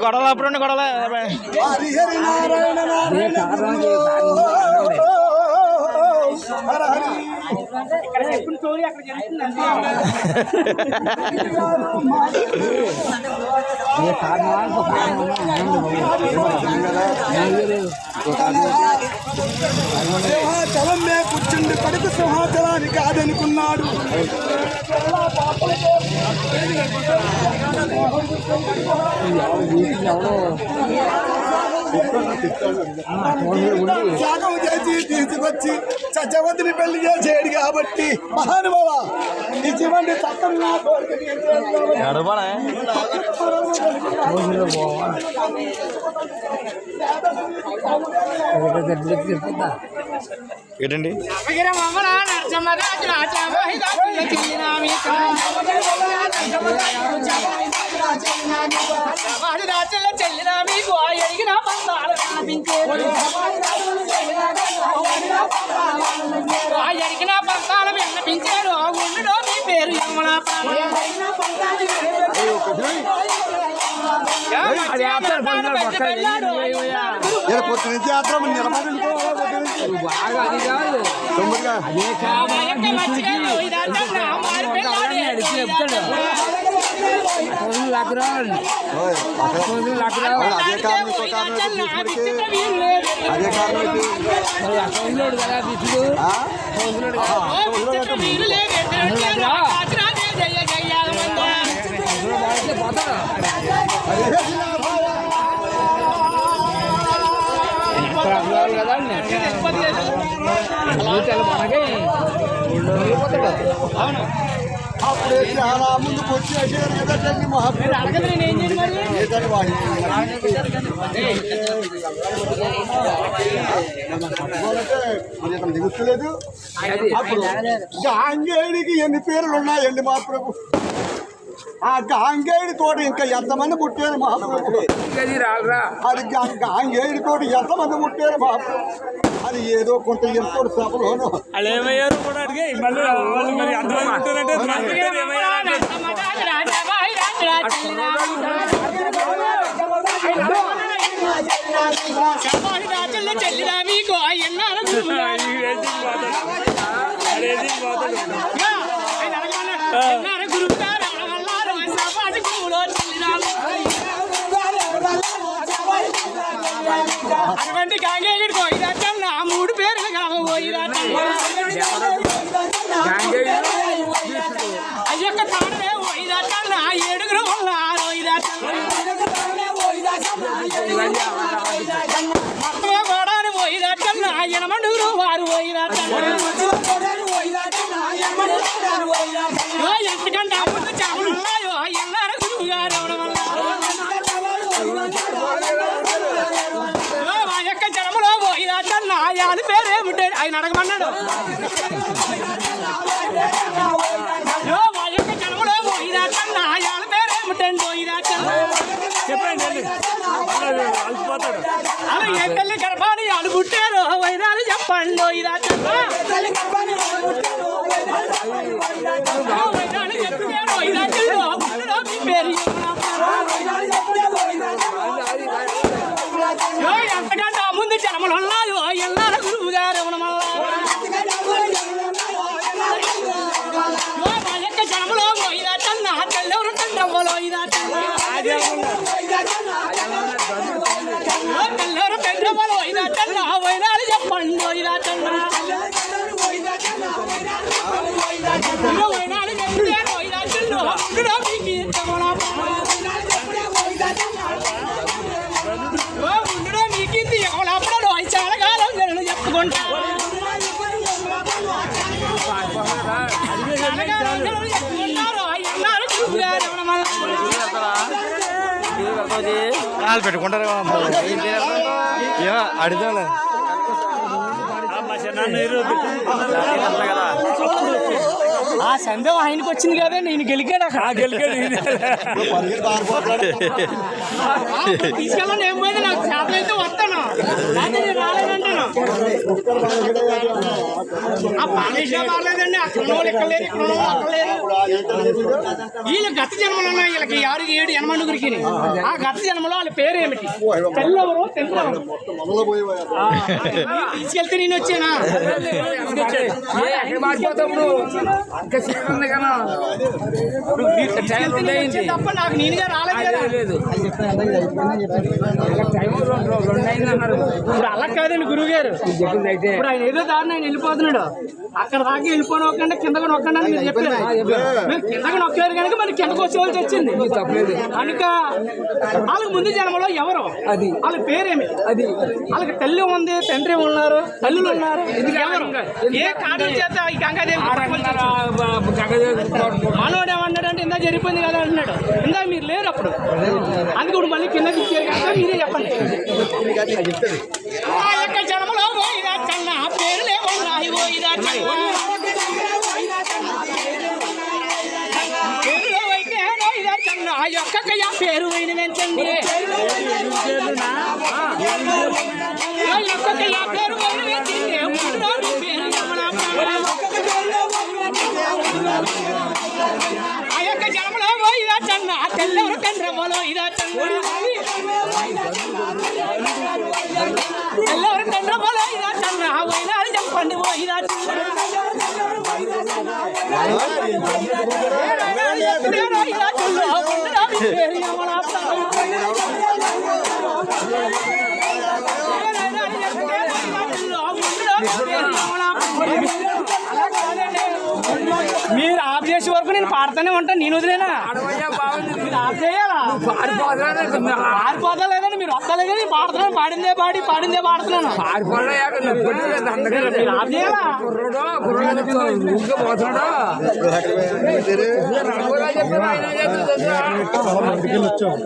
గొడవలు అప్పుడు గొడవలు సింహాచలమే కూర్చుండి కొడుకు సింహాచలాన్ని కాదనుకున్నాడు. త్యాగం చేసి తీసుకొచ్చి చచ్చవతిని పెళ్లి చేసేడు కాబట్టి మహానుభావ నిజమండి చట్టం నా ఏంటండి చెల్లినా మీకు ఎడిగిన పంతాలు ఎడిగిన పంతాలు విన్నపించారు ఉండు మీ పేరు యమునా అప్పుడే చాలా ముందుకు వచ్చేసారు కదండి దిగుతలేదు. అప్పుడు గాంగేయుడికి ఎన్ని పేర్లు ఉన్నాయండి మహాప్రభు? ఆ గాంగేయుడి తోట ఇంకా ఎంతమంది పుట్టారు మహాప్రభు? అది గాంగేయుడి తోట ఎంతమంది పుట్టారు మహాప్రభు? అది ఏదో కొంత ఎంతో సభలోను చెల్లిరా మీకు అటువంటి గాంగేయుడు పోయిరాటం నా మూడు పేర్లు పోయిరాటం అయ్యొక్క తాడే పోయిరాటం నా ఏడుగురు పోయిరాటం మొత్తం గోడాన్ని పోయిరాటం నా ఎనమండుగురు వారు పోయిరాటం ఎంతకంటే అప్పుడు చావులున్నాయో ఎన్నారు గురువు గారు అవడం వల్ల మా యొక్క జనములో పోయిరాటం నా యాని పేరేమిటే ఆయన అడగమన్నాడు. మా యొక్క జనములో పోయిరాటం నా యాని పేరేమిటండి పోయిరాటం చెప్పండి. అలా ఏ తల్లి గర్భాన్ని ఆడు పుట్టారు వైరాలు చెప్పండి పోయిరాటం ఎంతకంటే ముందు జనములు ఉన్నాయో ఎల్లార గురువు గారు మా యొక్క జనములో పోయిరాటం నా తెల్లెవరు తండ్రమ్మలో తెల్లెవరు పెండ్రమ్మలో పోయిరాటం నా వైరాలు చెప్పండి పోయిరాటం మీకింది ఎవరప్పుడు చాలా కాలం చెప్పుకుంటా పెట్టుకుంటారు అడితే ఆ సందేహం ఆయనకి వచ్చింది కదా నేను గెలికాడు తీసుకెళ్ళండి ఏమైంది నాకు చేత అయితే వస్తాను నేను రాలేదంటాను ఆ పాలేషా బాగాలేదండి. అక్కడ వాళ్ళు ఇక్కడ లేరు, ఇక్కడ వాళ్ళు అక్కడ లేరు. వీళ్ళు గత జన్మలో ఉన్నాయి. వీళ్ళకి 6, 7, 8 ఆ గత జన్మలో వాళ్ళ పేరు ఏమిటి? తెల్లవరు తెల్లవరు తీసుకెళ్తే నేను వచ్చానా? తప్ప నాకు నేనుగా రాలేదు కదా. ఇప్పుడు అలా కాదండి గురువు గారు. ఇప్పుడు ఆయన ఏదో దారిని ఆయన వెళ్ళిపోతున్నాడు. అక్కడ దాకా వెళ్ళిపోనొక్కండి, కిందకు నొక్కండి అని మీరు చెప్పారు. మీరు కిందకు నొక్కారు కనుక మరి కిందకు వచ్చేవాల్సి వచ్చింది. కనుక వాళ్ళకి ముందు జన్మలో ఎవరు, వాళ్ళ పేరేమి, వాళ్ళకి తల్లి ఉంది, తండ్రి ఉన్నారు, తల్లులు ఉన్నారు. ఎవరు ఏ కారణం చేత ఈ గంగాదేవి మనోడు ఏమన్నాడంటే ఇందా జరిగిపోయింది కదా అంటున్నాడు. ఇందా మీరు లేరు అప్పుడు, అందుకు ఇప్పుడు మళ్ళీ కిందకి ఇచ్చారు కదా. మీరే చెప్పండి. ఆ యొక్క జన్మలో పోయిదా చన్న పేరులే ఉన్నాయి. పోయిదా చన్న ఆ యొక్క పేరు పోయిన వెంటండి. ఆ యొక్క పేరు పోయిన వెంటండి. ఆ యొక్క జన్మలో పోయిదా చన్న తెల్లవరు తండ్రమ్మలో ఇదా చన్న తెల్లవరు తండ్రమ్మలో ఇదా చన్న పోయినా చెప్పండి. పోయిదా మీరు ఆఫ్ చేసే వరకు నేను పాడుతూనే ఉంటాను. నేను వదిలేనా? మీరు ఆఫ్ చేయాలా? పాడిపోతా లేదండి. మీరు వస్తలే కానీ పాడుతున్నాను. పాడిందే పాడుతున్నాను. మీరు ఆఫ్ చేయాలా? వచ్చాం.